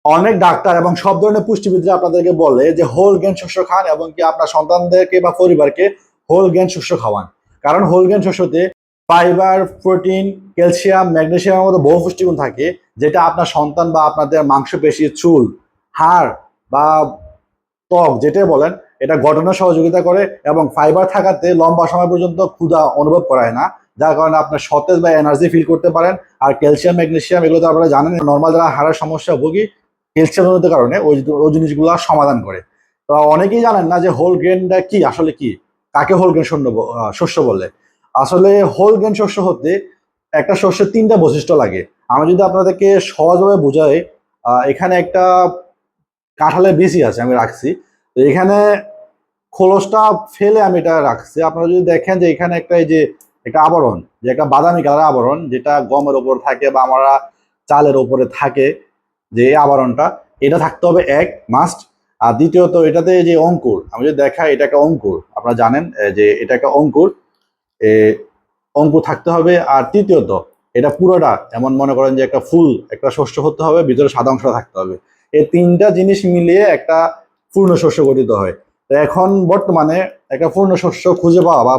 অনেক ডাক্তার এবং সব ধরনের পুষ্টিবিদরা আপনাদেরকে বলে যে হোল গ্রেন শস্য খান এবং কি আপনার সন্তানদেরকে বা পরিবারকে হোল গ্রেন শস্য খাওয়ান। কারণ হোল গ্রেন শস্যতে ফাইবার, প্রোটিন, ক্যালসিয়াম, ম্যাগনেসিয়ামের মতো বহু পুষ্টিগুণ থাকে, যেটা আপনার সন্তান বা আপনাদের মাংসপেশি, চুল, হাড় বা ত্বক যেটাই বলেন, এটা গঠনে সহযোগিতা করে এবং ফাইবার থাকাতে লম্বা সময় পর্যন্ত ক্ষুধা অনুভব করায় না, যার কারণে আপনার সতেজ বা এনার্জি ফিল করতে পারেন। আর ক্যালসিয়াম, ম্যাগনেসিয়াম এগুলো তো আপনারা জানেন, নর্মাল যারা হাড়ের সমস্যা ভোগী ক্যালসিয়ামের কারণে ওই জিনিসগুলো সমাধান করে। তো অনেকেই জানেন না যে হোল গ্রেনটা কি, আসলে কি, কাকে হোল গ্রেন শস্য বলে। আসলে হোল গ্রেন শস্য হতে একটা শস্যের তিনটা বৈশিষ্ট্য লাগে। আমি যদি আপনাদেরকে সহজভাবে বুঝাই, এখানে একটা কাঁঠালের বিচি আছে, আমি রাখছি। তো এখানে খোলসটা ফেলে আমি এটা রাখছি। আপনারা যদি দেখেন যে এখানে একটা এই যে একটা আবরণ, যে একটা বাদামি কালার আবরণ, যেটা গমের ওপর থাকে বা আমরা চালের ওপরে থাকে, যে এই আবরণটা, এটা থাকতে হবে এক মাস্ট। আর দ্বিতীয়ত এটাতে যে অঙ্কুর, আমি যদি দেখাই, এটা একটা অঙ্কুর, আপনারা জানেন যে এটা একটা অঙ্কুর, অঙ্কুর থাকতে হবে। আর তৃতীয়ত এটা পুরোটা এমন মনে করেন যে একটা ফুল, একটা শস্য হতে হবে, ভিতরে সাদা অংশ থাকতে হবে। এই তিনটা জিনিস মিলিয়ে একটা পূর্ণ শস্য গঠিত হয়। তো এখন বর্তমানে একটা পূর্ণ শস্য খুঁজে পাওয়া বা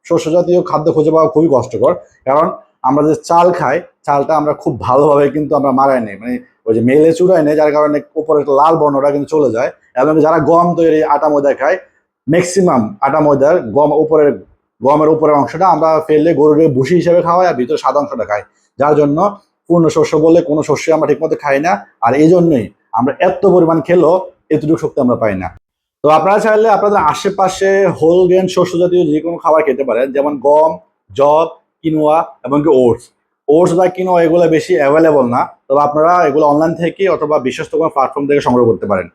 শস্য জাতীয় খাদ্য খুঁজে পাওয়া খুবই কষ্টকর। কারণ আমরা যে চাল খাই, চালটা আমরা খুব ভালোভাবে কিন্তু আমরা মারাই নেই, মানে ওই যে মেলে চুরাই নেই, যার কারণে উপরে লাল বর্ণটা কিন্তু চলে যায়। এবং যারা গম তৈরি আটা ময়দা খায়, ম্যাক্সিমাম আটা ময়দার গমের উপরের অংশটা আমরা ফেললে গরুকে ভুসি হিসেবে খাওয়াই, আর ভিতরে সাদা অংশটা খাই। যার জন্য পূর্ণ শস্য বলে কোনো শস্য আমরা ঠিকমতো খাই না। আর এই জন্যই আমরা এত পরিমাণ খেলেও এতটুকু শক্তি আমরা পাই না। তো আপনারা চাইলে আপনাদের আশেপাশে হোল গ্রেন শস্য জাতীয় যে কোনো খাবার খেতে পারেন, যেমন গম, যব, কিনোয়া এবং কি ওটস। ওটস বা কিনোয়া এগুলো বেশি অ্যাভেলেবল না, তবে আপনারা এগুলো অনলাইন থেকে অথবা বিশ্বস্ত কোনো প্ল্যাটফর্ম থেকে সংগ্রহ করতে পারেন।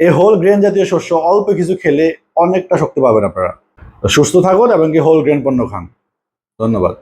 এই হোল গ্রেন জাতীয় শস্য অল্প কিছু খেলে অনেকটা শক্তি পাবেন আপনারা। তো সুস্থ থাকুন এবং কি হোল গ্রেন পণ্য খান। ধন্যবাদ।